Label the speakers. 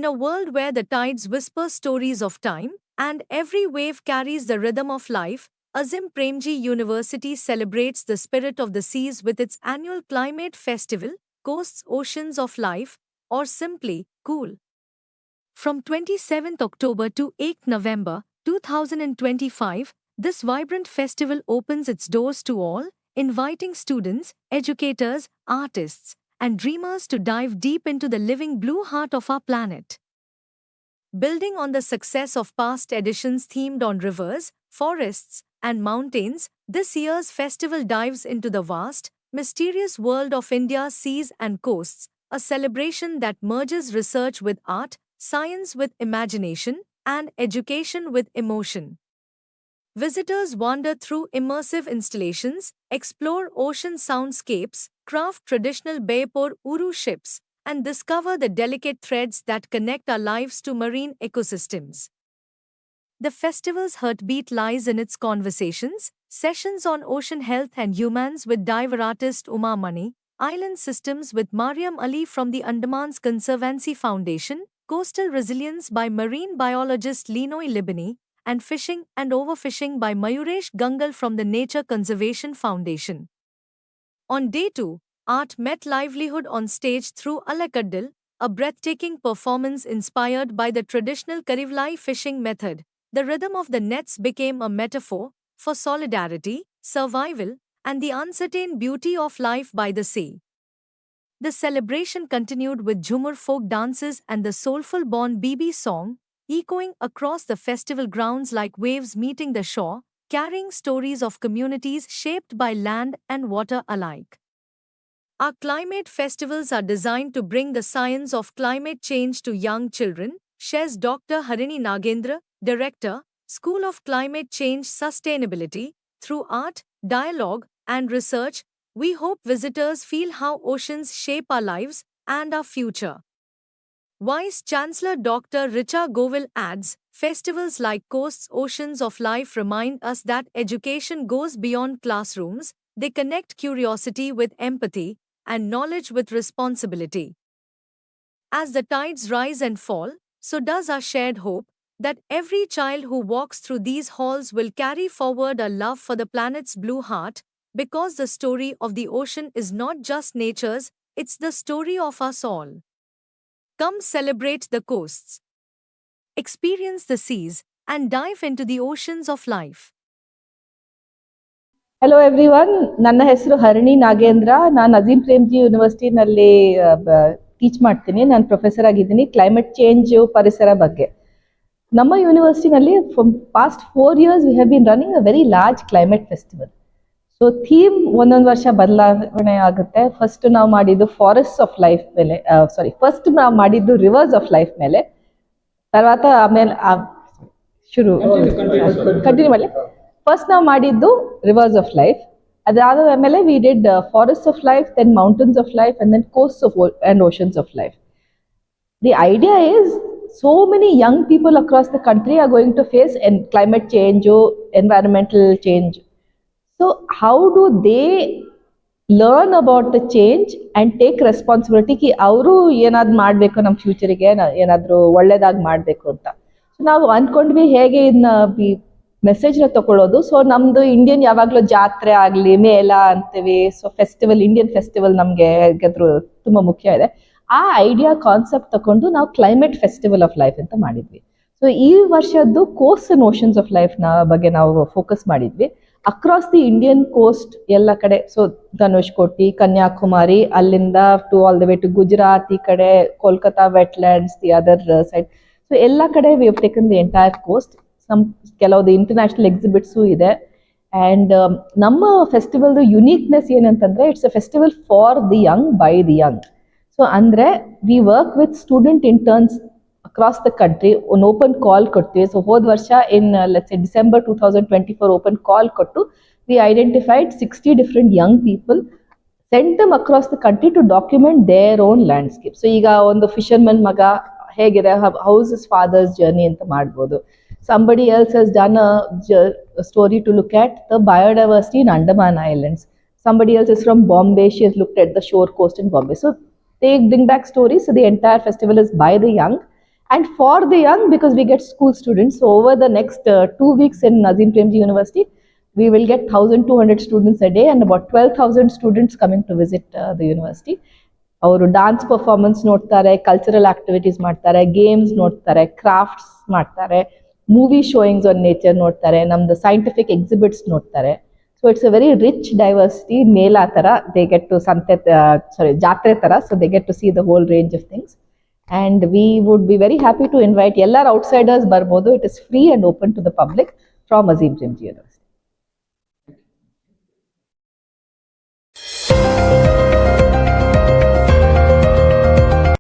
Speaker 1: In a world where the tides whisper stories of time and every wave carries the rhythm of life, Azim Premji University celebrates the spirit of the seas with its annual climate festival, Coasts Oceans of Life, or simply Cool. From 27th October to 8th November 2025, this vibrant festival opens its doors to all, inviting students, educators, artists, and dreamers to dive deep into the living blue heart of our planet. Building on the success of past editions themed on rivers, forests, and mountains, this year's festival dives into the vast, mysterious world of India's seas and coasts, a celebration that merges research with art, science with imagination, and education with emotion. Visitors wander through immersive installations, explore ocean soundscapes, craft traditional Baypor Uru ships, and discover the delicate threads that connect our lives to marine ecosystems. The festival's heartbeat lies in its conversations, sessions on ocean health and humans with diver artist Uma Mani, island systems with Mariam Ali from the Andaman's Conservancy Foundation, coastal resilience by marine biologist Linoy Libani, and fishing and overfishing by Mayuresh Gangal from the Nature Conservation Foundation. On day 2, art met livelihood on stage through Alakaddal, a breathtaking performance inspired by the traditional Karivlai fishing method. The rhythm of the nets became a metaphor for solidarity, survival, and the uncertain beauty of life by the sea. The celebration continued with Jhumur folk dances and the soulful Bon Bibi song, echoing across the festival grounds like waves meeting the shore, carrying stories of communities shaped by land and water alike. Our climate festivals are designed to bring the science of climate change to young children, shares Dr. Harini Nagendra, Director, School of Climate Change Sustainability. Through art, dialogue, and research, we hope visitors feel how oceans shape our lives and our future. Vice Chancellor Dr. Richa Govil adds, festivals like Coasts Oceans of Life remind us that education goes beyond classrooms, they connect curiosity with empathy and knowledge with responsibility. As the tides rise and fall, so does our shared hope that every child who walks through these halls will carry forward a love for the planet's blue heart, because the story of the ocean is not just nature's, it's the story of us all. Come celebrate the coasts, experience the seas, and dive into the oceans of life.
Speaker 2: Hello everyone, ನನ್ನ ಹೆಸರು ಹರಿಣಿ ನಾಗೇಂದ್ರ. ನಾನು Azim Premji ಯೂನಿವರ್ಸಿಟಿನಲ್ಲಿ teach ಮಾಡ್ತೀನಿ. ನಾನು professor ಆಗಿದ್ದೀನಿ climate change ಪರಿಸರ ಬಗ್ಗೆ. ನಮ್ಮ ಯೂನಿವರ್ಸಿಟಿನಲ್ಲಿ from past 4 years we have been running a very large climate festival. So theme ಒಂದೊಂದು ವರ್ಷ ಬದಲಾವಣೆ ಆಗುತ್ತೆ. ಫಸ್ಟ್ ನಾವು ಮಾಡಿದ್ದು ಫಾರೆಸ್ಟ್ ಆಫ್ ಲೈಫ್ ಮೇಲೆ, ಫಸ್ಟ್ ನಾವು ಮಾಡಿದ್ದು ರಿವರ್ಸ್ ಆಫ್ ಲೈಫ್ ಮೇಲೆ, తర్వాత ಆಮೇಲೆ ಶುರು ಕಂಟಿನ್ಯೂ ಮಾಡಲಿ. ಫಸ್ಟ್ ನಾವು ಮಾಡಿದ್ದು ರಿವರ್ಸ್ ಆಫ್ ಲೈಫ್, ಅದಾದ ಮೇಲೆ we did forest of life, then mountains of life, and then coast of and oceans of life. The idea is so many young people across the country are going to face climate change or environmental change. So how do they learn about the change and take responsibility ki ಅವರು ಏನಾದ್ರು ಮಾಡಬೇಕು ನಮ್ಮ ಫ್ಯೂಚರಿಗೆ, ಏನಾದರೂ ಒಳ್ಳೇದಾಗಿ ಮಾಡಬೇಕು ಅಂತ. So ನಾವು ಅಂದ್ಕೊಂಡ್ವಿ ಹೇಗೆ ಇದನ್ನ ಮೆಸೇಜ್ನ ತಗೊಳ್ಳೋದು. ಸೊ ನಮ್ಮದು ಇಂಡಿಯನ್ ಯಾವಾಗಲೂ ಜಾತ್ರೆ ಆಗಲಿ ಮೇಳ ಅಂತೀವಿ. ಸೊ ಫೆಸ್ಟಿವಲ್, ಇಂಡಿಯನ್ ಫೆಸ್ಟಿವಲ್ ನಮಗೆ ಹೇಗಾದರೂ ತುಂಬ ಮುಖ್ಯ ಇದೆ. ಆ ಐಡಿಯಾ ಕಾನ್ಸೆಪ್ಟ್ ತಗೊಂಡು ನಾವು ಕ್ಲೈಮೇಟ್ ಫೆಸ್ಟಿವಲ್ ಆಫ್ ಲೈಫ್ ಅಂತ ಮಾಡಿದ್ವಿ. ಸೊ ಈ ವರ್ಷದ್ದು ಕೋಸ್ಟ್ ಅಂಡ್ ಓಷನ್ಸ್ ಆಫ್ ಲೈಫ್ನ ಬಗ್ಗೆ ನಾವು ಫೋಕಸ್ ಮಾಡಿದ್ವಿ. ಅಕ್ರಾಸ್ ದಿ ಇಂಡಿಯನ್ ಕೋಸ್ಟ್ ಎಲ್ಲ ಕಡೆ, ಸೊ ಧನುಷ್ಕೋಟಿ, ಕನ್ಯಾಕುಮಾರಿ, ಅಲ್ಲಿಂದ to all the way to Gujarat, ಈ ಕಡೆ Kolkata wetlands, the other side. So ಎಲ್ಲ ಕಡೆ we have taken the entire coast. ಕೆಲವುದು ಇಂಟರ್ನ್ಯಾಷನಲ್ ಎಕ್ಸಿಬಿಟ್ಸು ಇದೆ. ಆ್ಯಂಡ್ ನಮ್ಮ ಫೆಸ್ಟಿವಲ್ದು ಯುನೀಕ್ನೆಸ್ ಏನಂತಂದರೆ, it's a festival for the young by the young. So ಅಂದರೆ we work with student interns across the country. ಒಂದು open call ಕೊಡ್ತೀವಿ. ಸೊ ಹೋದ ವರ್ಷ in let's December 2024 open call ಕೊಟ್ಟು we identified 60 different young people, sent them across the country to document their own landscape. So ಈಗ ಒಂದು fisherman ಮಗ ಹೇಗಿದೆ, house is fathers journey ಅಂತ ಮಾಡ್ಬೋದು. Somebody else has done a story to look at the biodiversity in Andaman Islands. Somebody else is from Bombay. She has looked at the shore coast in Bombay. So they bring back stories. So the entire festival is by the young. And for the young, because we get school students, so over the next 2 weeks in Azim Premji University, we will get 1,200 students a day and about 12,000 students coming to visit the university. ಅವರು dance performance ನೋಡ್ತಾರೆ, cultural activities ಮಾಡ್ತಾರೆ, games ನೋಡ್ತಾರೆ, crafts ಮಾಡ್ತಾರೆ, movie showings on nature ನೋಡ್ತಾರೆ, ನಮ್ದು scientific exhibits ನೋಡ್ತಾರೆ. So it's a very rich diversity. Mela ಥರ they get to ಸಂತೆ ಜಾತ್ರೆ ಥರ, so they get to see the whole range of things. And we would be very happy to invite ಎಲ್ಲರ outsiders ಬರ್ಬೋದು. It is free and open to the public from Azim Premji University.